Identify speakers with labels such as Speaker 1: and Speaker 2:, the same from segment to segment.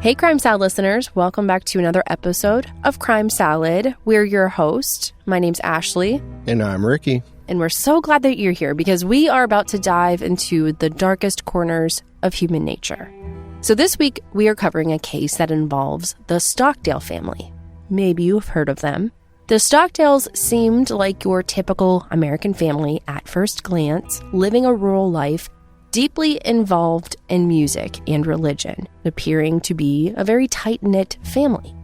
Speaker 1: Hey, Crime Salad listeners. Welcome back to another episode of Crime Salad. We're your host. My name's Ashley.
Speaker 2: And I'm Ricky.
Speaker 1: And we're so glad that you're here because we are about to dive into the darkest corners of human nature. So this week, we are covering a case that involves the Stockdale family. Maybe you've heard of them. The Stockdales seemed like your typical American family at first glance, living a rural life, deeply involved in music and religion, appearing to be a very tight-knit family.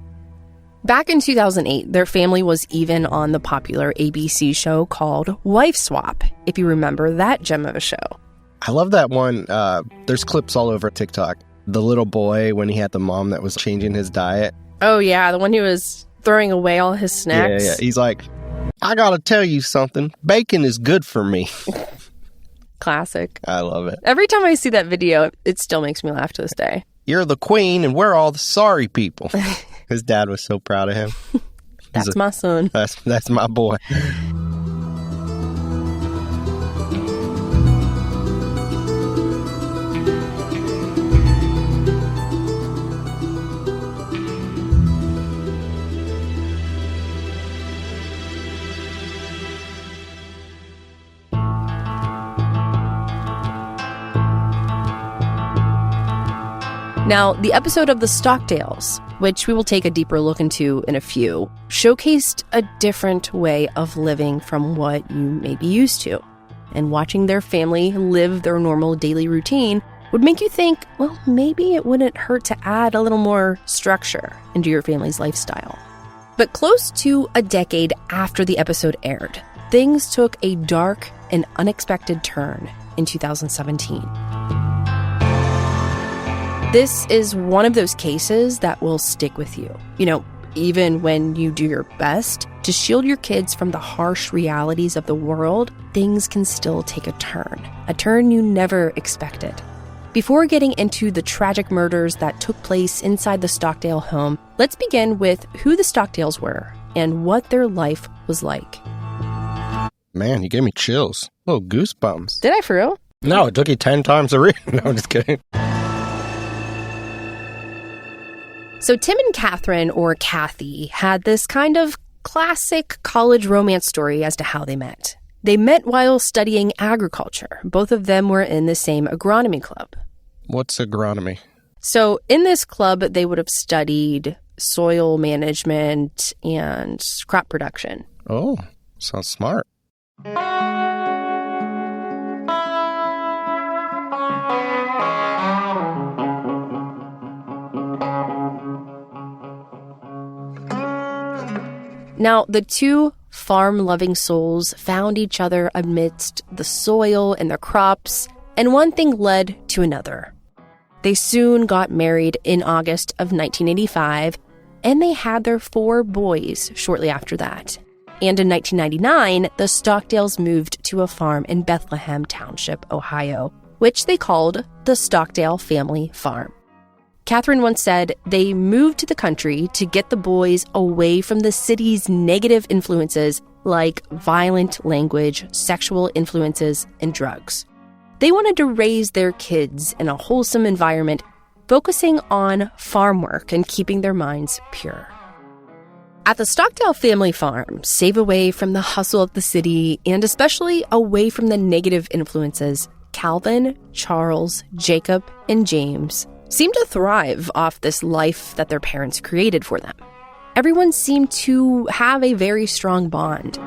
Speaker 1: Back in 2008, their family was even on the popular ABC show called Wife Swap, if you remember that gem of a show.
Speaker 2: I love that one. There's clips all over TikTok. The little boy, when he had the mom that was changing his diet.
Speaker 1: Oh, yeah, the one who was throwing away all his snacks.
Speaker 2: Yeah. He's like, I gotta tell you something. Bacon is good for me.
Speaker 1: Classic.
Speaker 2: I love it.
Speaker 1: Every time I see that video, it still makes me laugh to this day.
Speaker 2: You're the queen and we're all the sorry people. His dad was so proud of him.
Speaker 1: That's my son.
Speaker 2: That's my boy.
Speaker 1: Now, the episode of the Stockdales, which we will take a deeper look into in a few, showcased a different way of living from what you may be used to. And watching their family live their normal daily routine would make you think, well, maybe it wouldn't hurt to add a little more structure into your family's lifestyle. But close to a decade after the episode aired, things took a dark and unexpected turn in 2017. This is one of those cases that will stick with you. You know, even when you do your best to shield your kids from the harsh realities of the world, things can still take a turn you never expected. Before getting into the tragic murders that took place inside the Stockdale home, let's begin with who the Stockdales were and what their life was like.
Speaker 2: Man, you gave me chills. Little goosebumps.
Speaker 1: Did I for real?
Speaker 2: No, it took you 10 times to read. No, I'm just kidding.
Speaker 1: So Tim and Catherine, or Kathy, had this kind of classic college romance story as to how they met. They met while studying agriculture. Both of them were in the same agronomy club.
Speaker 2: What's agronomy?
Speaker 1: So in this club, they would have studied soil management and crop production.
Speaker 2: Oh, sounds smart.
Speaker 1: Now, the two farm-loving souls found each other amidst the soil and their crops, and one thing led to another. They soon got married in August of 1985, and they had their 4 boys shortly after that. And in 1999, the Stockdales moved to a farm in Bethlehem Township, Ohio, which they called the Stockdale Family Farm. Catherine once said they moved to the country to get the boys away from the city's negative influences like violent language, sexual influences, and drugs. They wanted to raise their kids in a wholesome environment, focusing on farm work and keeping their minds pure. At the Stockdale Family Farm, save away from the hustle of the city and especially away from the negative influences, Calvin, Charles, Jacob, and James seemed to thrive off this life that their parents created for them. Everyone seemed to have a very strong bond.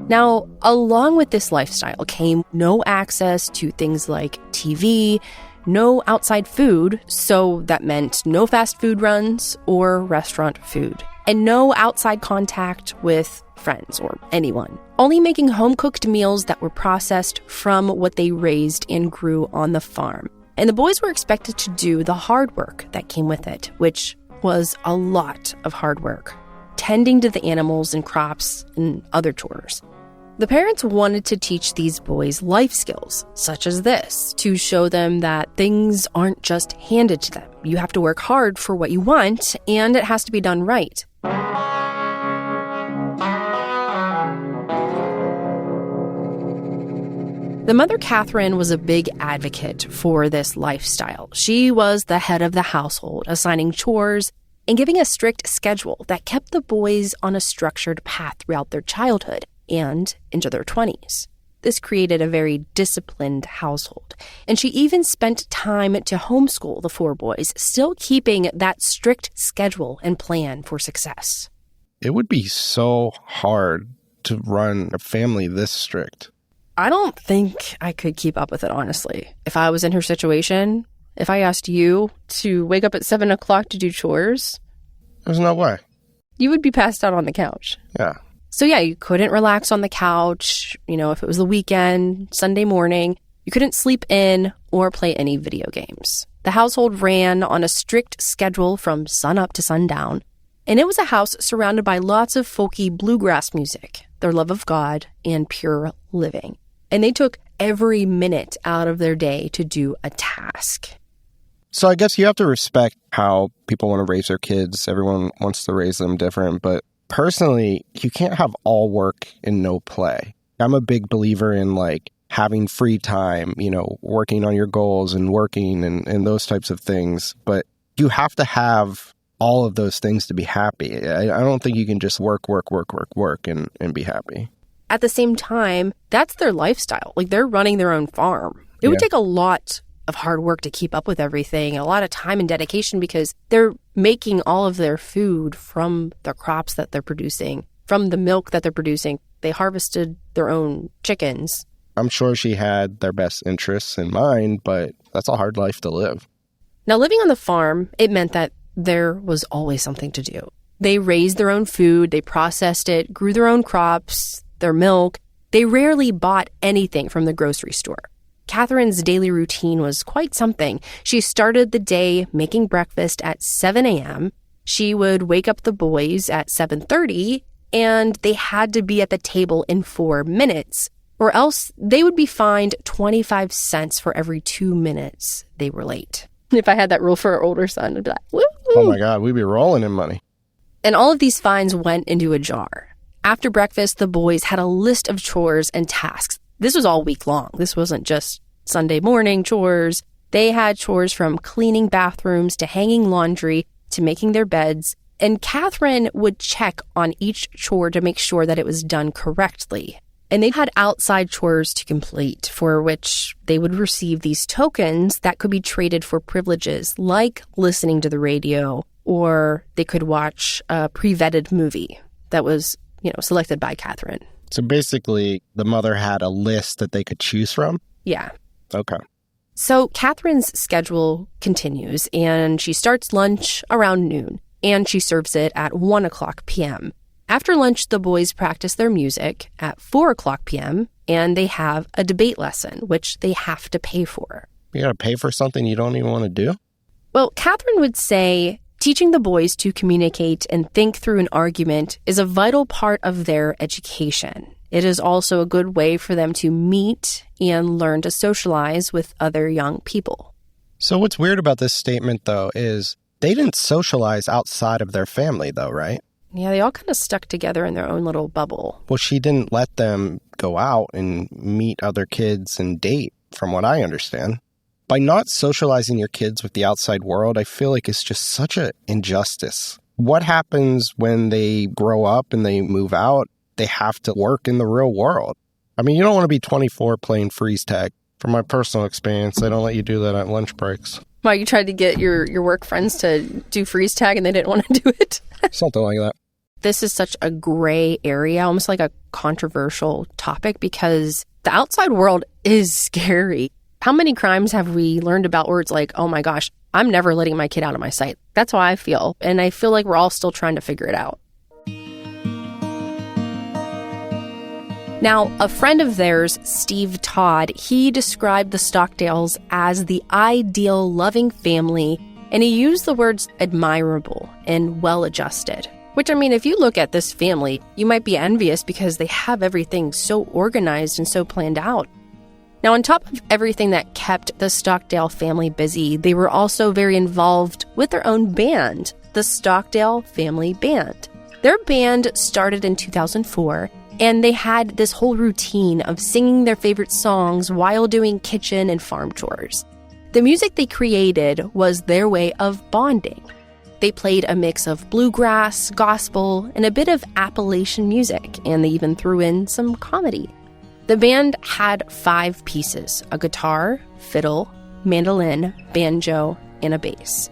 Speaker 1: Now, along with this lifestyle came no access to things like TV, no outside food, so that meant no fast food runs or restaurant food, and no outside contact with friends or anyone, only making home-cooked meals that were processed from what they raised and grew on the farm. And the boys were expected to do the hard work that came with it, which was a lot of hard work, tending to the animals and crops and other chores. The parents wanted to teach these boys life skills, such as this, to show them that things aren't just handed to them. You have to work hard for what you want, and it has to be done right. The mother, Catherine, was a big advocate for this lifestyle. She was the head of the household, assigning chores and giving a strict schedule that kept the boys on a structured path throughout their childhood and into their 20s. This created a very disciplined household, and she even spent time to homeschool the 4 boys, still keeping that strict schedule and plan for success.
Speaker 2: It would be so hard to run a family this strict.
Speaker 1: I don't think I could keep up with it, honestly. If I was in her situation, if I asked you to wake up at 7 o'clock to do chores,
Speaker 2: there's no way.
Speaker 1: You would be passed out on the couch.
Speaker 2: Yeah.
Speaker 1: So yeah, you couldn't relax on the couch. If it was the weekend, Sunday morning, you couldn't sleep in or play any video games. The household ran on a strict schedule from sunup to sundown, and it was a house surrounded by lots of folky bluegrass music, their love of God, and pure living. And they took every minute out of their day to do a task.
Speaker 2: So I guess you have to respect how people want to raise their kids. Everyone wants to raise them different. But personally, you can't have all work and no play. I'm a big believer in having free time, working on your goals and working and those types of things. But you have to have all of those things to be happy. I don't think you can just work and be happy.
Speaker 1: At the same time, that's their lifestyle. They're running their own farm. It would take a lot of hard work to keep up with everything, a lot of time and dedication, because they're making all of their food from the crops that they're producing, from the milk that they're producing. They harvested their own chickens.
Speaker 2: I'm sure she had their best interests in mind, but that's a hard life to live.
Speaker 1: Now, living on the farm, it meant that there was always something to do. They raised their own food, they processed it, grew their own crops, their milk. They rarely bought anything from the grocery store. Catherine's daily routine was quite something. She started the day making breakfast at 7 a.m. She would wake up the boys at 7:30, and they had to be at the table in 4 minutes, or else they would be fined 25 cents for every 2 minutes they were late. If I had that rule for our older son, I'd be like, woo!
Speaker 2: Oh my God, we'd be rolling in money.
Speaker 1: And all of these fines went into a jar. After breakfast, the boys had a list of chores and tasks. This was all week long. This wasn't just Sunday morning chores. They had chores from cleaning bathrooms to hanging laundry to making their beds. And Catherine would check on each chore to make sure that it was done correctly. And they had outside chores to complete, for which they would receive these tokens that could be traded for privileges, like listening to the radio, or they could watch a pre-vetted movie that was, selected by Catherine.
Speaker 2: So basically, the mother had a list that they could choose from?
Speaker 1: Yeah.
Speaker 2: Okay.
Speaker 1: So Catherine's schedule continues, and she starts lunch around noon, and she serves it at 1 o'clock p.m. After lunch, the boys practice their music at 4 o'clock p.m., and they have a debate lesson, which they have to pay for.
Speaker 2: You got to pay for something you don't even want to do?
Speaker 1: Well, Catherine would say teaching the boys to communicate and think through an argument is a vital part of their education. It is also a good way for them to meet and learn to socialize with other young people.
Speaker 2: So what's weird about this statement, though, is they didn't socialize outside of their family, though, right?
Speaker 1: Yeah, they all kind of stuck together in their own little bubble.
Speaker 2: Well, she didn't let them go out and meet other kids and date, from what I understand. By not socializing your kids with the outside world, I feel like it's just such an injustice. What happens when they grow up and they move out? They have to work in the real world. I mean, you don't want to be 24 playing freeze tag. From my personal experience, they don't let you do that at lunch breaks.
Speaker 1: Why, you tried to get your work friends to do freeze tag and they didn't want to do it?
Speaker 2: Something like that.
Speaker 1: This is such a gray area, almost like a controversial topic, because the outside world is scary. How many crimes have we learned about where it's like, oh my gosh, I'm never letting my kid out of my sight? That's how I feel. And I feel like we're all still trying to figure it out. Now, a friend of theirs, Steve Todd, he described the Stockdales as the ideal loving family, and he used the words admirable and well-adjusted. Which, I mean, if you look at this family, you might be envious because they have everything so organized and so planned out. Now, on top of everything that kept the Stockdale family busy, they were also very involved with their own band, the Stockdale Family Band. Their band started in 2004, And they had this whole routine of singing their favorite songs while doing kitchen and farm chores. The music they created was their way of bonding. They played a mix of bluegrass, gospel, and a bit of Appalachian music, and they even threw in some comedy. The band had 5 pieces: a guitar, fiddle, mandolin, banjo, and a bass.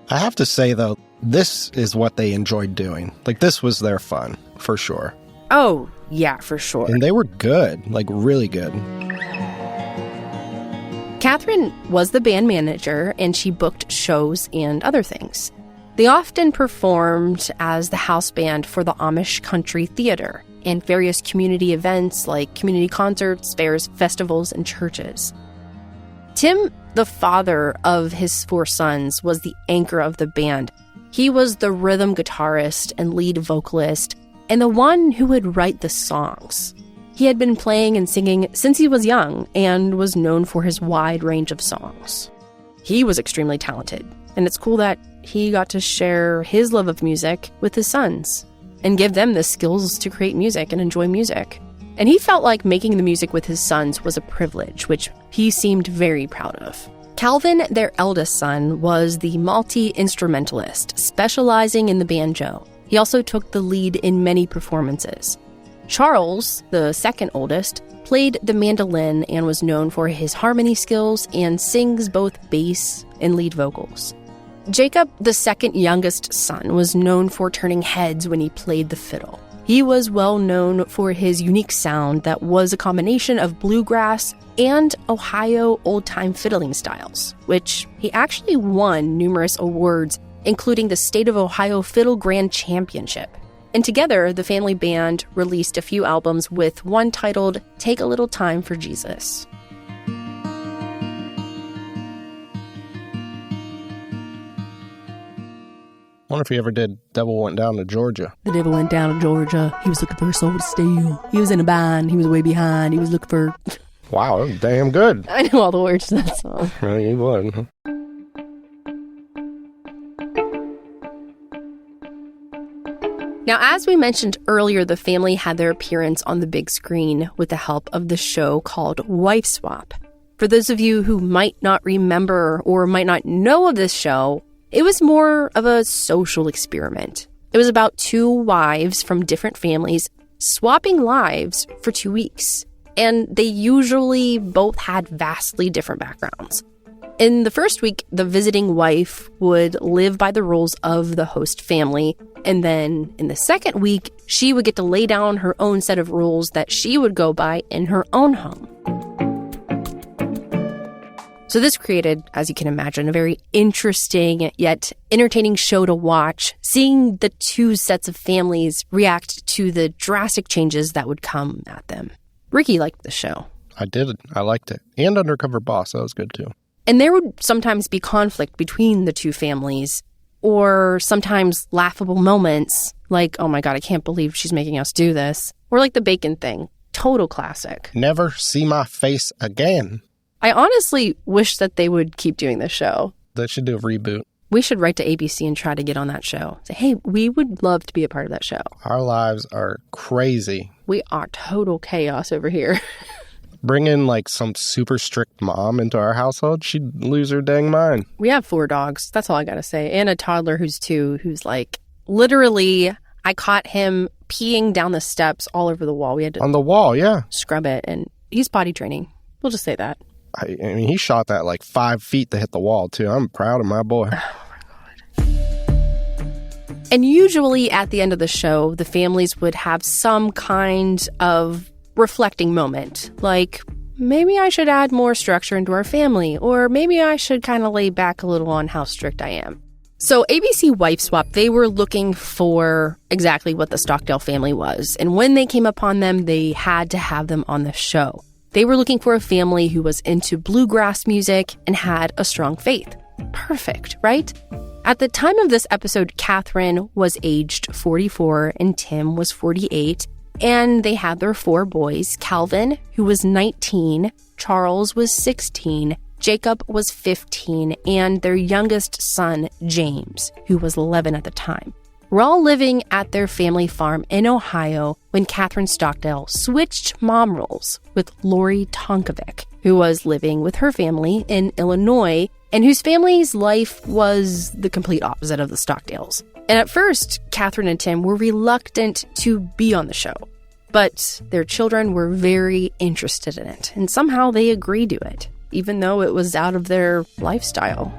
Speaker 2: I have to say, though, this is what they enjoyed doing. Like, this was their fun, for sure.
Speaker 1: Oh, yeah, for sure.
Speaker 2: And they were good, like really good.
Speaker 1: Catherine was the band manager, and she booked shows and other things. They often performed as the house band for the Amish Country Theater and various community events like community concerts, fairs, festivals, and churches. Tim, the father of his 4 sons, was the anchor of the band. He was the rhythm guitarist and lead vocalist, and the one who would write the songs. He had been playing and singing since he was young and was known for his wide range of songs. He was extremely talented, and it's cool that he got to share his love of music with his sons and give them the skills to create music and enjoy music. And he felt like making the music with his sons was a privilege, which he seemed very proud of. Calvin, their eldest son, was the multi-instrumentalist, specializing in the banjo. He also took the lead in many performances. Charles, the second oldest, played the mandolin and was known for his harmony skills and sings both bass and lead vocals. Jacob, the second youngest son, was known for turning heads when he played the fiddle. He was well known for his unique sound that was a combination of bluegrass and Ohio old-time fiddling styles, which he actually won numerous awards, including the State of Ohio Fiddle Grand Championship. And together, the family band released a few albums, with one titled Take a Little Time for Jesus.
Speaker 2: I wonder if he ever did Devil Went Down to Georgia.
Speaker 1: The devil went down to Georgia. He was looking for a soul to steal. He was in a bind. He was way behind. He was looking for...
Speaker 2: Wow, that was damn good.
Speaker 1: I know all the words to that song.
Speaker 2: Really, he would.
Speaker 1: Now, as we mentioned earlier, the family had their appearance on the big screen with the help of the show called Wife Swap. For those of you who might not remember or might not know of this show, it was more of a social experiment. It was about 2 wives from different families swapping lives for 2 weeks. And they usually both had vastly different backgrounds. In the first week, the visiting wife would live by the rules of the host family. And then in the second week, she would get to lay down her own set of rules that she would go by in her own home. So this created, as you can imagine, a very interesting yet entertaining show to watch, seeing the 2 sets of families react to the drastic changes that would come at them. Ricky liked the show.
Speaker 2: I did. I liked it. And Undercover Boss, that was good too.
Speaker 1: And there would sometimes be conflict between the 2 families, or sometimes laughable moments like, oh my God, I can't believe she's making us do this. Or like the bacon thing. Total classic.
Speaker 2: Never see my face again.
Speaker 1: I honestly wish that they would keep doing this show.
Speaker 2: They should do a reboot.
Speaker 1: We should write to ABC and try to get on that show. Say, hey, we would love to be a part of that show.
Speaker 2: Our lives are crazy.
Speaker 1: We are total chaos over here.
Speaker 2: Bring in like some super strict mom into our household, she'd lose her dang mind.
Speaker 1: We have 4 dogs. That's all I got to say. And a toddler who's 2, who's like, literally, I caught him peeing down the steps all over the wall. We had to...
Speaker 2: On the wall, yeah.
Speaker 1: Scrub it. And he's potty training. We'll just say that.
Speaker 2: I mean, he shot that like 5 feet to hit the wall, too. I'm proud of my boy.
Speaker 1: Oh, my God. And usually at the end of the show, the families would have some kind of reflecting moment, like maybe I should add more structure into our family, or maybe I should kind of lay back a little on how strict I am. So ABC Wife Swap, they were looking for exactly what the Stockdale family was, and when they came upon them, they had to have them on the show. They were looking for a family who was into bluegrass music and had a strong faith. Perfect, right? At the time of this episode, Catherine was aged 44 and Tim was 48. And they had their 4 boys, Calvin, who was 19, Charles was 16, Jacob was 15, and their youngest son, James, who was 11 at the time. were all living at their family farm in Ohio when Catherine Stockdale switched mom roles with Lori Tonkovic, who was living with her family in Illinois and whose family's life was the complete opposite of the Stockdales. And at first, Catherine and Tim were reluctant to be on the show, but their children were very interested in it, and somehow they agreed to it, even though it was out of their lifestyle.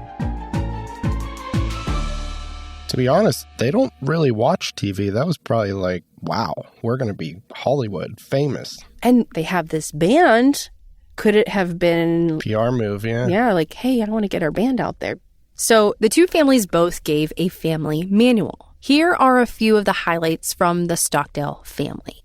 Speaker 2: To be honest, they don't really watch TV. That was probably like, wow, we're going to be Hollywood famous.
Speaker 1: And they have this band. Could it have been...
Speaker 2: PR move, yeah.
Speaker 1: Yeah, like, hey, I want to get our band out there. So the two families both gave a family manual. Here are a few of the highlights from the Stockdale family.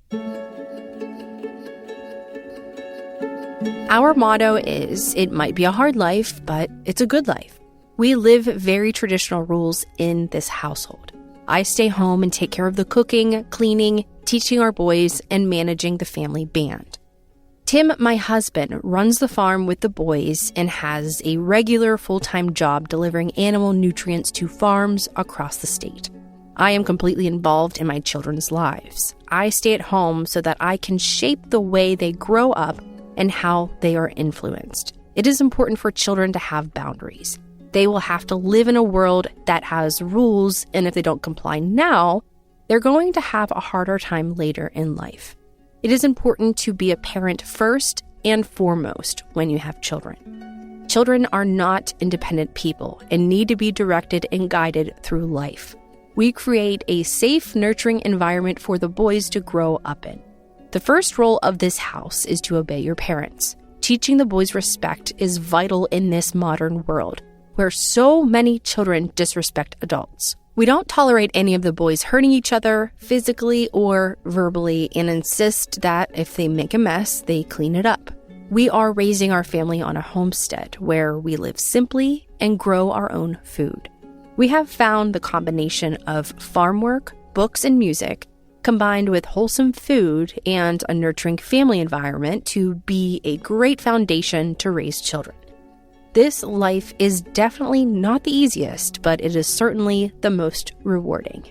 Speaker 1: Our motto is, it might be a hard life, but it's a good life. We live very traditional rules in this household. I stay home and take care of the cooking, cleaning, teaching our boys, and managing the family band. Tim, my husband, runs the farm with the boys and has a regular full-time job delivering animal nutrients to farms across the state. I am completely involved in my children's lives. I stay at home so that I can shape the way they grow up and how they are influenced. It is important for children to have boundaries. They will have to live in a world that has rules, and if they don't comply now, they're going to have a harder time later in life. It is important to be a parent first and foremost when you have children. Children are not independent people and need to be directed and guided through life. We create a safe, nurturing environment for the boys to grow up in. The first role of this house is to obey your parents. Teaching the boys respect is vital in this modern world, where so many children disrespect adults. We don't tolerate any of the boys hurting each other physically or verbally and insist that if they make a mess, they clean it up. We are raising our family on a homestead where we live simply and grow our own food. We have found the combination of farm work, books, and music, combined with wholesome food and a nurturing family environment to be a great foundation to raise children. This life is definitely not the easiest, but it is certainly the most rewarding.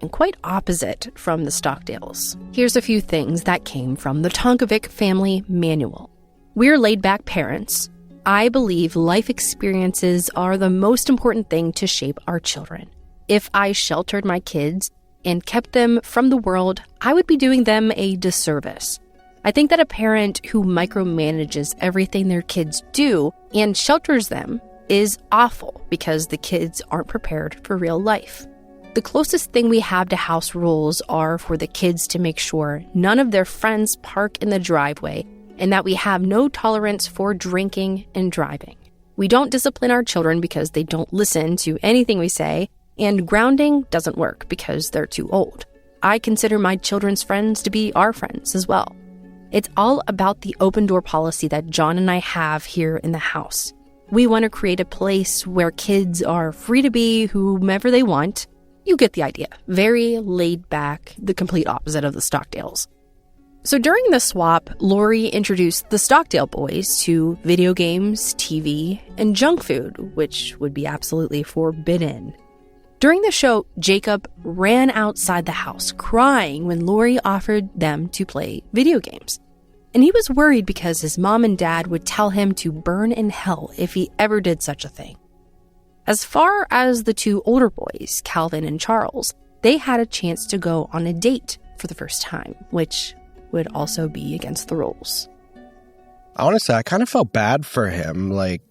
Speaker 1: And quite opposite from the Stockdales. Here's a few things that came from the Tonkovic family manual. We're laid-back parents. I believe life experiences are the most important thing to shape our children. If I sheltered my kids and kept them from the world, I would be doing them a disservice. I think that a parent who micromanages everything their kids do and shelters them is awful because the kids aren't prepared for real life. The closest thing we have to house rules are for the kids to make sure none of their friends park in the driveway and that we have no tolerance for drinking and driving. We don't discipline our children because they don't listen to anything we say, and grounding doesn't work because they're too old. I consider my children's friends to be our friends as well. It's all about the open door policy that John and I have here in the house. We want to create a place where kids are free to be whomever they want. You get the idea. Very laid back, the complete opposite of the Stockdales. So during the swap, Lori introduced the Stockdale boys to video games, TV, and junk food, which would be absolutely forbidden. During the show, Jacob ran outside the house crying when Lori offered them to play video games. And he was worried because his mom and dad would tell him to burn in hell if he ever did such a thing. As far as the two older boys, Calvin and Charles, they had a chance to go on a date for the first time, which would also be against the rules.
Speaker 2: Honestly, I kind of felt bad for him. Like,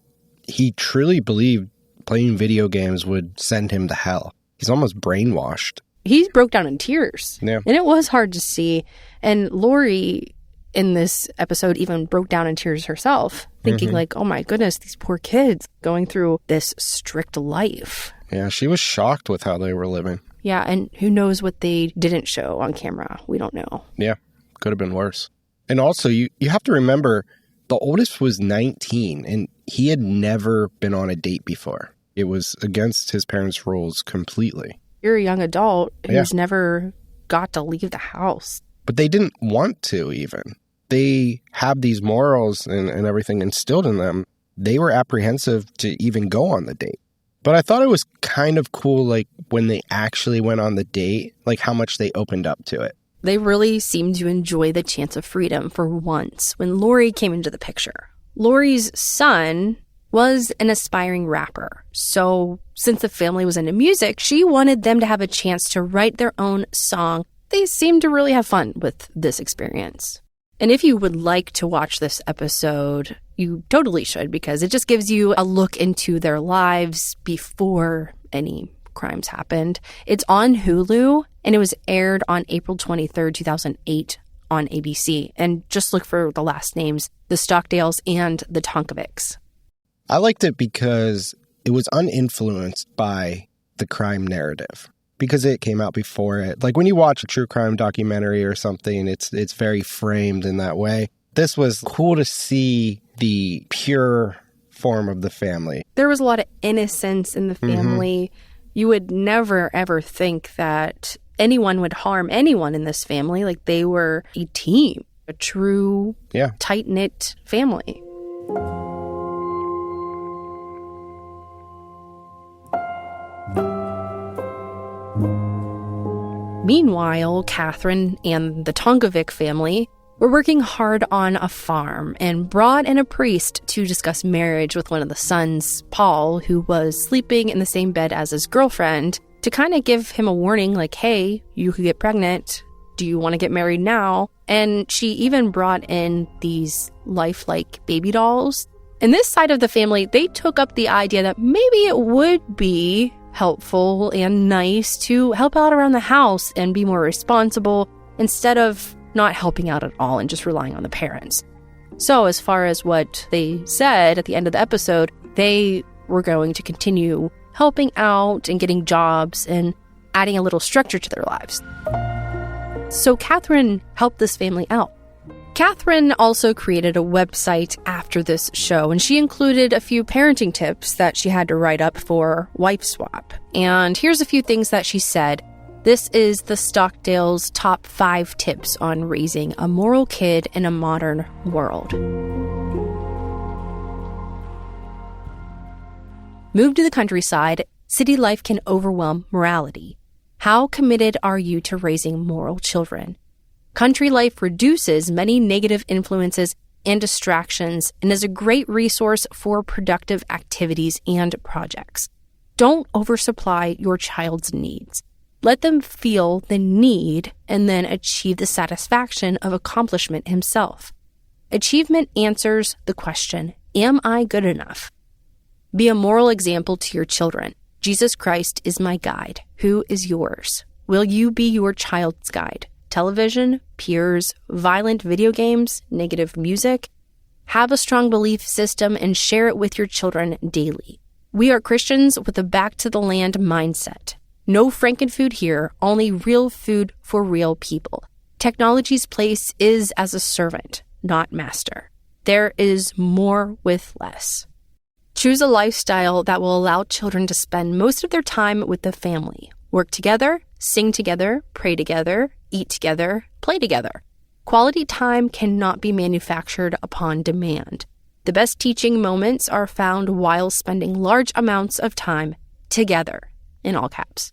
Speaker 2: he truly believed playing video games would send him to hell. He's almost brainwashed.
Speaker 1: He broke down in tears.
Speaker 2: Yeah.
Speaker 1: And it was hard to see. And Lori, in this episode, even broke down in tears herself, thinking like, oh my goodness, these poor kids going through this strict life.
Speaker 2: Yeah, she was shocked with how they were living.
Speaker 1: Yeah, and who knows what they didn't show on camera. We don't know.
Speaker 2: Yeah, could have been worse. And also, you have to remember, the oldest was 19, and he had never been on a date before. It was against his parents' rules completely.
Speaker 1: You're a young adult who's never got to leave the house.
Speaker 2: But they didn't want to even. They have these morals and everything instilled in them. They were apprehensive to even go on the date. But I thought it was kind of cool, like, when they actually went on the date, like, how much they opened up to it.
Speaker 1: They really seemed to enjoy the chance of freedom for once when Lori came into the picture. Lori's son was an aspiring rapper. So since the family was into music, she wanted them to have a chance to write their own song. They seemed to really have fun with this experience. And if you would like to watch this episode, you totally should, because it just gives you a look into their lives before any crimes happened. It's on Hulu, and it was aired on April 23rd, 2008 on ABC. And just look for the last names, the Stockdales and the Tonkovics.
Speaker 2: I liked it because it was uninfluenced by the crime narrative, because it came out before it. Like when you watch a true crime documentary or something, it's very framed in that way. This was cool to see the pure form of the family.
Speaker 1: There was a lot of innocence in the family. You would never, ever think that anyone would harm anyone in this family. Like they were a team, a true, tight-knit family. Meanwhile, Catherine and the Tonkovic family were working hard on a farm and brought in a priest to discuss marriage with one of the sons, Paul, who was sleeping in the same bed as his girlfriend, to kind of give him a warning like, hey, you could get pregnant. Do you want to get married now? And she even brought in these lifelike baby dolls. And this side of the family, they took up the idea that maybe it would be helpful and nice to help out around the house and be more responsible instead of not helping out at all and just relying on the parents. So as far as what they said at the end of the episode, they were going to continue helping out and getting jobs and adding a little structure to their lives. So Catherine helped this family out. Catherine also created a website after this show, and she included a few parenting tips that she had to write up for Wife Swap. And here's a few things that she said. This is the Stockdale's top 5 tips on raising a moral kid in a modern world. Move to the countryside. City life can overwhelm morality. How committed are you to raising moral children? Country life reduces many negative influences and distractions and is a great resource for productive activities and projects. Don't oversupply your child's needs. Let them feel the need and then achieve the satisfaction of accomplishment himself. Achievement answers the question, am I good enough? Be a moral example to your children. Jesus Christ is my guide. Who is yours? Will you be your child's guide? Television, peers, violent video games, negative music? Have a strong belief system and share it with your children daily. We are Christians with a back-to-the-land mindset. No Frankenfood here, only real food for real people. Technology's place is as a servant, not master. There is more with less. Choose a lifestyle that will allow children to spend most of their time with the family. Work together, sing together, pray together, eat together, play together. Quality time cannot be manufactured upon demand. The best teaching moments are found while spending large amounts of time together, in all caps.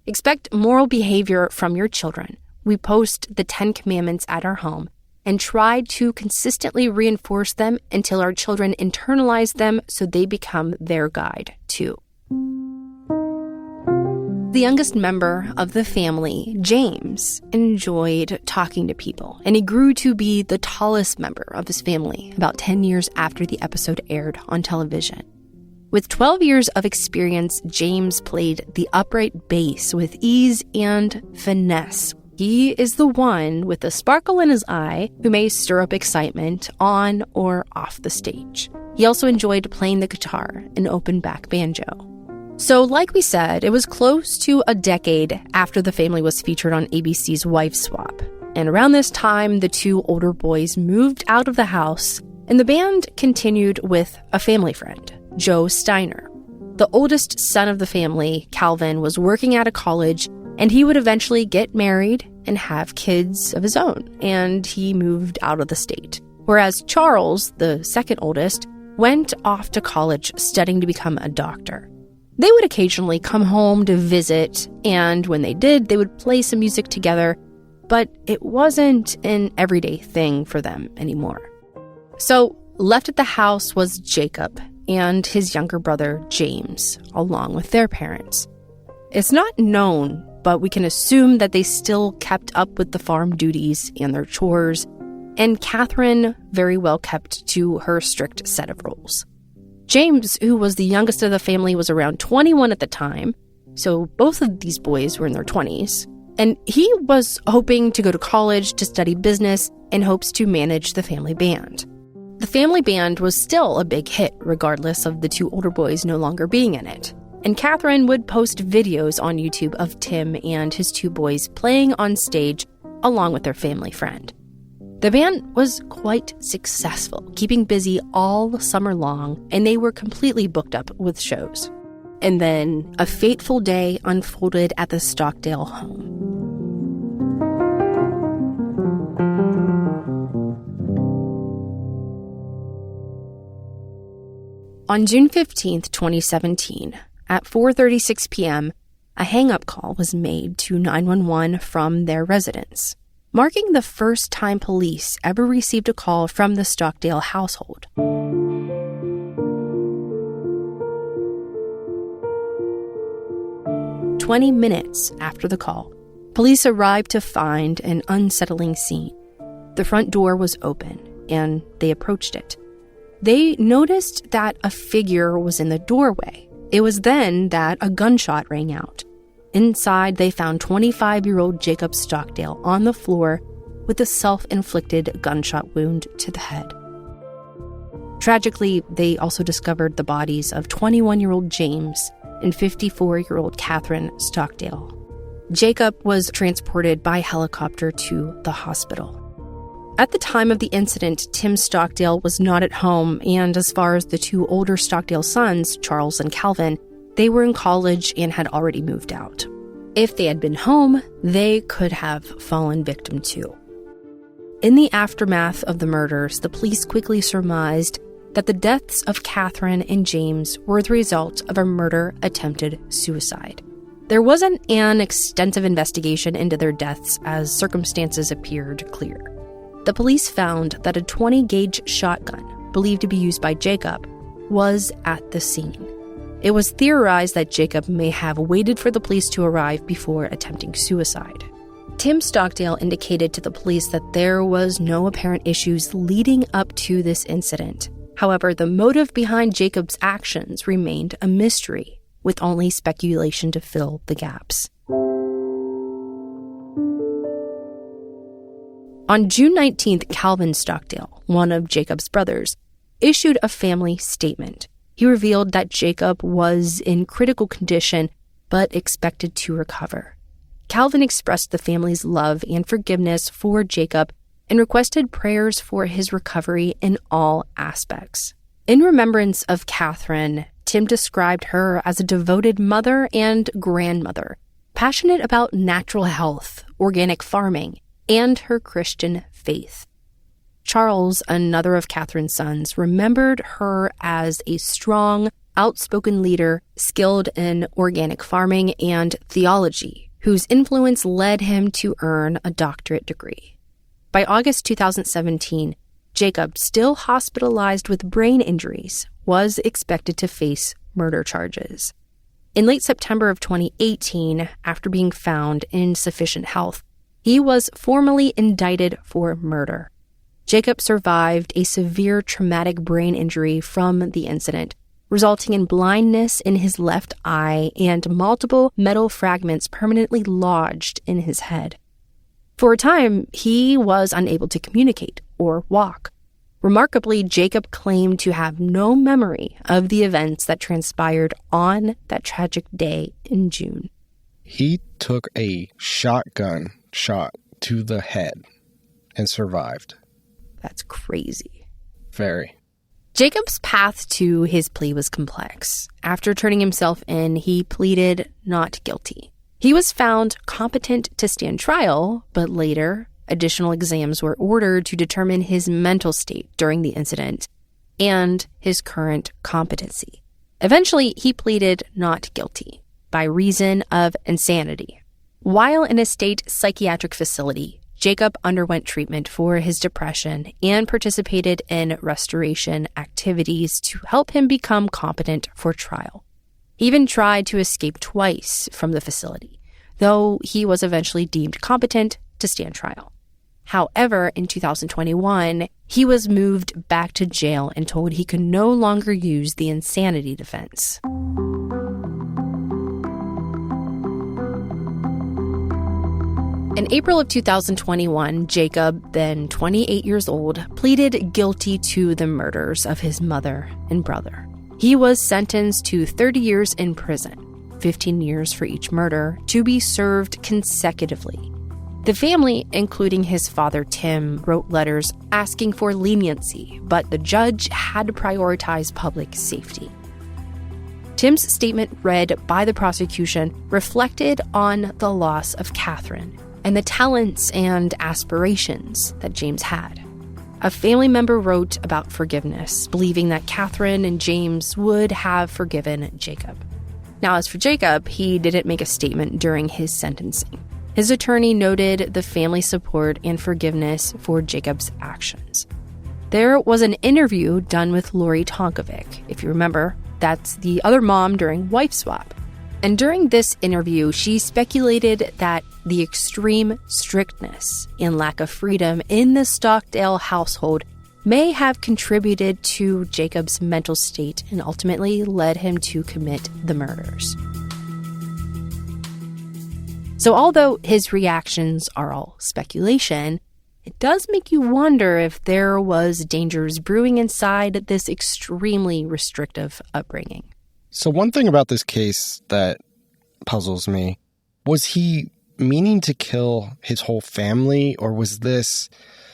Speaker 1: Expect moral behavior from your children. We post the 10 Commandments at our home and try to consistently reinforce them until our children internalize them so they become their guide, too. The youngest member of the family, James, enjoyed talking to people, and he grew to be the tallest member of his family about 10 years after the episode aired on television. With 12 years of experience, James played the upright bass with ease and finesse. He is the one with a sparkle in his eye who may stir up excitement on or off the stage. He also enjoyed playing the guitar and open back banjo. So like we said, it was close to a decade after the family was featured on ABC's Wife Swap. And around this time, the 2 older boys moved out of the house, and the band continued with a family friend, Joe Steiner. The oldest son of the family, Calvin, was working at a college, and he would eventually get married and have kids of his own, and he moved out of the state. Whereas Charles, the second oldest, went off to college studying to become a doctor. They would occasionally come home to visit, and when they did, they would play some music together, but it wasn't an everyday thing for them anymore. So, left at the house was Jacob and his younger brother, James, along with their parents. It's not known, but we can assume that they still kept up with the farm duties and their chores, and Catherine very well kept to her strict set of rules. James, who was the youngest of the family, was around 21 at the time, so both of these boys were in their 20s, and he was hoping to go to college to study business in hopes to manage the family band. The family band was still a big hit, regardless of the two older boys no longer being in it, and Catherine would post videos on YouTube of Tim and his two boys playing on stage along with their family friend. The band was quite successful, keeping busy all summer long, and they were completely booked up with shows. And then a fateful day unfolded at the Stockdale home. On June 15th, 2017, at 4:36 p.m., a hang-up call was made to 911 from their residence, marking the first time police ever received a call from the Stockdale household. "20 minutes after the call, police arrived to find an unsettling scene. The front door was open, and they approached it. They noticed that a figure was in the doorway. It was then that a gunshot rang out. Inside, they found 25-year-old Jacob Stockdale on the floor with a self-inflicted gunshot wound to the head. Tragically, they also discovered the bodies of 21-year-old James and 54-year-old Catherine Stockdale. Jacob was transported by helicopter to the hospital. At the time of the incident, Tim Stockdale was not at home, and as far as the two older Stockdale sons, Charles and Calvin, they were in college and had already moved out. If they had been home, they could have fallen victim too. In the aftermath of the murders, the police quickly surmised that the deaths of Catherine and James were the result of a murder-attempted suicide. There wasn't an extensive investigation into their deaths as circumstances appeared clear. The police found that a 20-gauge shotgun, believed to be used by Jacob, was at the scene. It was theorized that Jacob may have waited for the police to arrive before attempting suicide. Tim Stockdale indicated to the police that there was no apparent issues leading up to this incident. However, the motive behind Jacob's actions remained a mystery, with only speculation to fill the gaps. On June 19th, Calvin Stockdale, one of Jacob's brothers, issued a family statement. He revealed that Jacob was in critical condition, but expected to recover. Calvin expressed the family's love and forgiveness for Jacob and requested prayers for his recovery in all aspects. In remembrance of Catherine, Tim described her as a devoted mother and grandmother, passionate about natural health, organic farming, and her Christian faith. Charles, another of Catherine's sons, remembered her as a strong, outspoken leader skilled in organic farming and theology, whose influence led him to earn a doctorate degree. By August 2017, Jacob, still hospitalized with brain injuries, was expected to face murder charges. In late September of 2018, after being found in sufficient health, he was formally indicted for murder. Jacob survived a severe traumatic brain injury from the incident, resulting in blindness in his left eye and multiple metal fragments permanently lodged in his head. For a time, he was unable to communicate or walk. Remarkably, Jacob claimed to have no memory of the events that transpired on that tragic day in June.
Speaker 2: He took a shotgun shot to the head and survived.
Speaker 1: That's crazy.
Speaker 2: Very.
Speaker 1: Jacob's path to his plea was complex. After turning himself in, he pleaded not guilty. He was found competent to stand trial, but later, additional exams were ordered to determine his mental state during the incident and his current competency. Eventually, he pleaded not guilty by reason of insanity. While in a state psychiatric facility, Jacob underwent treatment for his depression and participated in restoration activities to help him become competent for trial. He even tried to escape twice from the facility, though he was eventually deemed competent to stand trial. However, in 2021, he was moved back to jail and told he could no longer use the insanity defense. In April of 2021, Jacob, then 28 years old, pleaded guilty to the murders of his mother and brother. He was sentenced to 30 years in prison, 15 years for each murder, to be served consecutively. The family, including his father Tim, wrote letters asking for leniency, but the judge had to prioritize public safety. Tim's statement read by the prosecution reflected on the loss of Catherine and the talents and aspirations that James had. A family member wrote about forgiveness, believing that Catherine and James would have forgiven Jacob. Now, as for Jacob, he didn't make a statement during his sentencing. His attorney noted the family's support and forgiveness for Jacob's actions. There was an interview done with Lori Tonkovic. If you remember, that's the other mom during Wife Swap. And during this interview, she speculated that the extreme strictness and lack of freedom in the Stockdale household may have contributed to Jacob's mental state and ultimately led him to commit the murders. So although his reactions are all speculation, it does make you wonder if there was dangers brewing inside this extremely restrictive upbringing.
Speaker 2: So one thing about this case that puzzles me, was he meaning to kill his whole family, or was this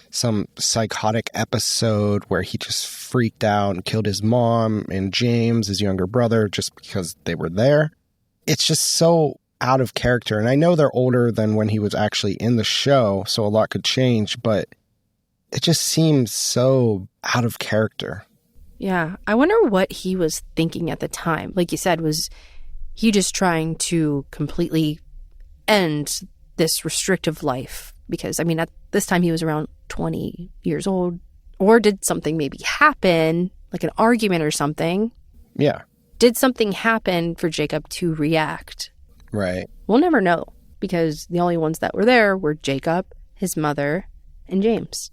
Speaker 2: some psychotic episode where he just freaked out and killed his mom and James, his younger brother, just because they were there? It's just so out of character. And I know they're older than when he was actually in the show, so a lot could change, but it just seems so out of character.
Speaker 1: Yeah, I wonder what he was thinking at the time. Like you said, was he just trying to completely end this restrictive life? Because, I mean, at this time he was around 20 years old. Or did something maybe happen, like an argument or something?
Speaker 2: Yeah.
Speaker 1: Did something happen for Jacob to react?
Speaker 2: Right.
Speaker 1: We'll never know, because the only ones that were there were Jacob, his mother, and James.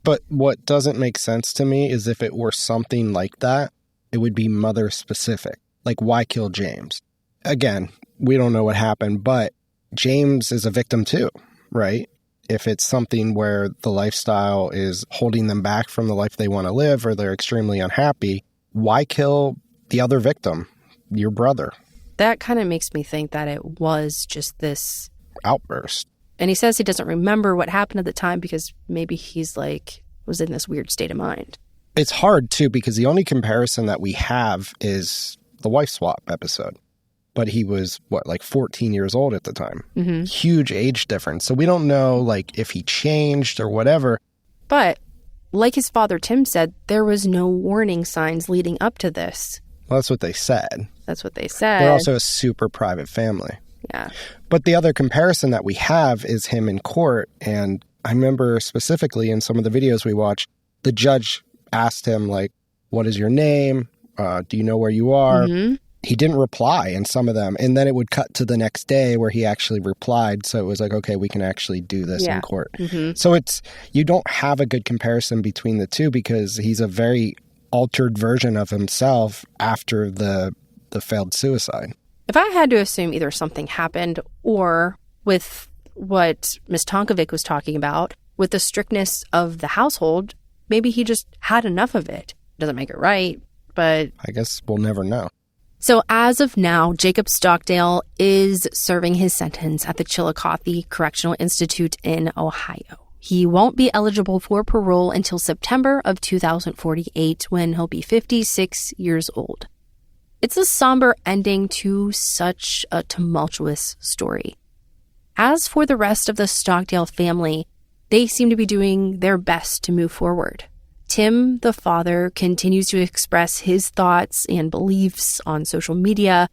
Speaker 2: But what doesn't make sense to me is if it were something like that, it would be mother specific. Like, why kill James? Again, we don't know what happened, but James is a victim too, right? If it's something where the lifestyle is holding them back from the life they want to live, or they're extremely unhappy, why kill the other victim, your brother?
Speaker 1: That kind of makes me think that it was just this
Speaker 2: outburst.
Speaker 1: And he says he doesn't remember what happened at the time because maybe he's like, was in this weird state of mind.
Speaker 2: It's hard too, because the only comparison that we have is the Wife Swap episode. But he was, like 14 years old at the time. Mm-hmm. Huge age difference. So we don't know, like, if he changed or whatever.
Speaker 1: But, like his father Tim said, there was no warning signs leading up to this.
Speaker 2: Well, that's what they said.
Speaker 1: That's what they said.
Speaker 2: They're also a super private family.
Speaker 1: Yeah.
Speaker 2: But the other comparison that we have is him in court. And I remember specifically in some of the videos we watched, the judge asked him, like, what is your name? Do you know where you are? Mm-hmm. He didn't reply in some of them. And then it would cut to the next day where he actually replied. So it was like, okay, we can actually do this in court. Mm-hmm. So you don't have a good comparison between the two because he's a very altered version of himself after the failed suicide.
Speaker 1: If I had to assume either something happened or with what Ms. Tonkovic was talking about, with the strictness of the household, maybe he just had enough of it. Doesn't make it right, but
Speaker 2: I guess we'll never know.
Speaker 1: So as of now, Jacob Stockdale is serving his sentence at the Chillicothe Correctional Institute in Ohio. He won't be eligible for parole until September of 2048, when he'll be 56 years old. It's a somber ending to such a tumultuous story. As for the rest of the Stockdale family, they seem to be doing their best to move forward. Tim, the father, continues to express his thoughts and beliefs on social media,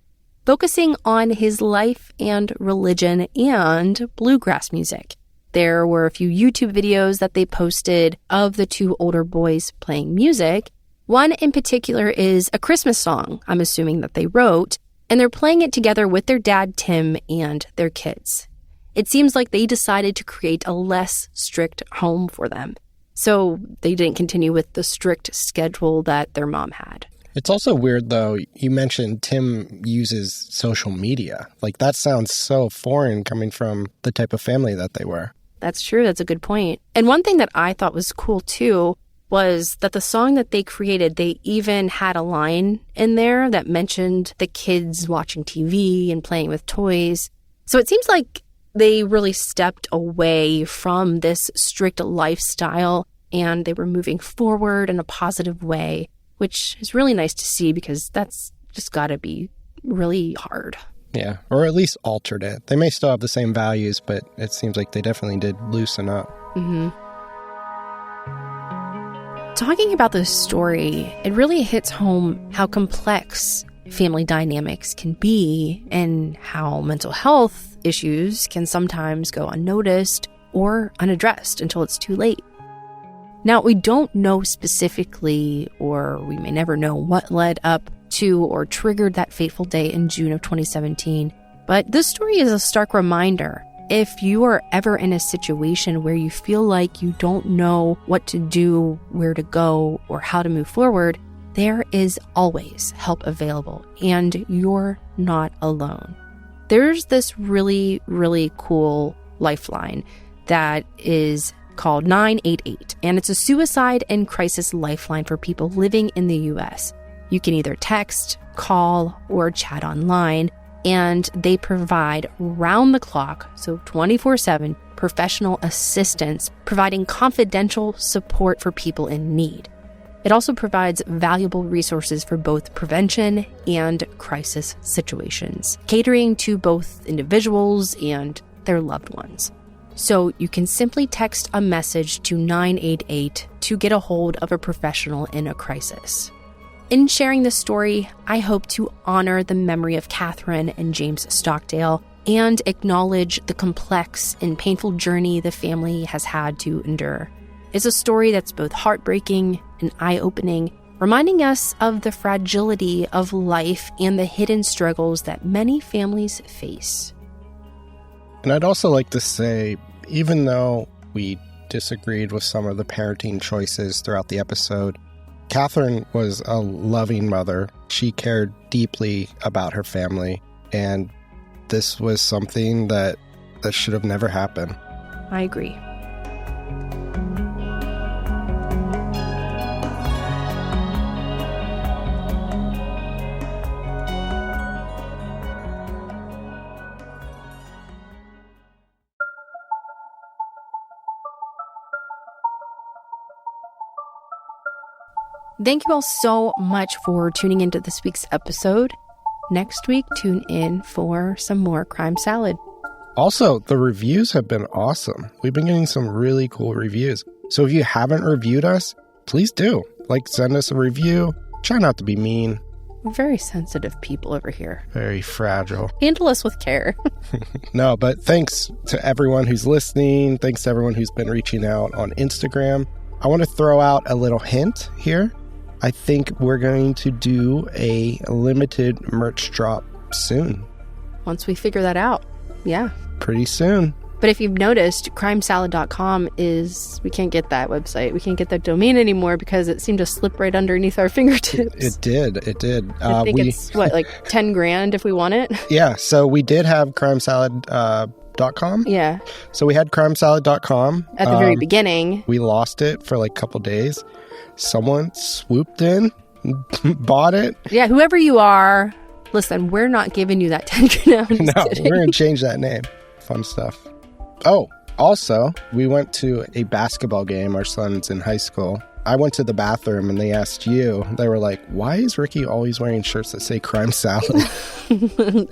Speaker 1: focusing on his life and religion and bluegrass music. There were a few YouTube videos that they posted of the two older boys playing music. One in particular is a Christmas song, I'm assuming that they wrote, and they're playing it together with their dad, Tim, and their kids. It seems like they decided to create a less strict home for them. So they didn't continue with the strict schedule that their mom had.
Speaker 2: It's also weird, though, you mentioned Tim uses social media. Like, that sounds so foreign coming from the type of family that they were.
Speaker 1: That's true. That's a good point. And one thing that I thought was cool, too, was that the song that they created, they even had a line in there that mentioned the kids watching TV and playing with toys. So it seems like they really stepped away from this strict lifestyle and they were moving forward in a positive way, which is really nice to see because that's just got to be really hard.
Speaker 2: Yeah, or at least altered it. They may still have the same values, but it seems like they definitely did loosen up.
Speaker 1: Mm-hmm. Talking about this story, it really hits home how complex family dynamics can be and how mental health issues can sometimes go unnoticed or unaddressed until it's too late. Now, we don't know specifically, or we may never know what led up to or triggered that fateful day in June of 2017, but this story is a stark reminder. If you are ever in a situation where you feel like you don't know what to do, where to go, or how to move forward, there is always help available, and you're not alone. There's this really, really cool lifeline that is called 988, and it's a suicide and crisis lifeline for people living in the U.S. You can either text, call, or chat online, and they provide round-the-clock, so 24/7, professional assistance, providing confidential support for people in need. It also provides valuable resources for both prevention and crisis situations, catering to both individuals and their loved ones. So you can simply text a message to 988 to get a hold of a professional in a crisis. In sharing this story, I hope to honor the memory of Catherine and James Stockdale and acknowledge the complex and painful journey the family has had to endure. It's a story that's both heartbreaking and eye-opening, reminding us of the fragility of life and the hidden struggles that many families face.
Speaker 2: And I'd also like to say, even though we disagreed with some of the parenting choices throughout the episode, Catherine was a loving mother. She cared deeply about her family, and this was something that should have never happened.
Speaker 1: I agree. Thank you all so much for tuning into this week's episode. Next week, tune in for some more Crime Salad.
Speaker 2: Also, the reviews have been awesome. We've been getting some really cool reviews. So if you haven't reviewed us, please do. Send us a review. Try not to be mean.
Speaker 1: We're very sensitive people over here.
Speaker 2: Very fragile.
Speaker 1: Handle us with care.
Speaker 2: No, but thanks to everyone who's listening. Thanks to everyone who's been reaching out on Instagram. I want to throw out a little hint here. I think we're going to do a limited merch drop soon.
Speaker 1: Once we figure that out. Yeah.
Speaker 2: Pretty soon.
Speaker 1: But if you've noticed, crimesalad.com we can't get that website. We can't get that domain anymore because it seemed to slip right underneath our fingertips.
Speaker 2: It did.
Speaker 1: I think it's, $10,000 if we want it?
Speaker 2: Yeah, so we did have crimesalad.com.
Speaker 1: Yeah.
Speaker 2: So we had crimesalad.com.
Speaker 1: At the very beginning.
Speaker 2: We lost it for a couple days. Someone swooped in, bought it.
Speaker 1: Yeah, whoever you are, listen, we're not giving you that $10,000.
Speaker 2: No, we're going to change that name. Fun stuff. Oh, also, we went to a basketball game. Our son's in high school. I went to the bathroom and they asked you. They were like, why is Ricky always wearing shirts that say Crime Salad?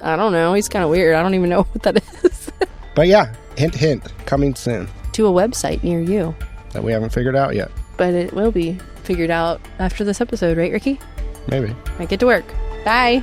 Speaker 1: I don't know. He's kind of weird. I don't even know what that is.
Speaker 2: But yeah, hint, coming soon.
Speaker 1: To a website near you.
Speaker 2: That we haven't figured out yet.
Speaker 1: But it will be. figured out after this episode, right, Ricky?
Speaker 2: Maybe.
Speaker 1: Might get to work. Bye.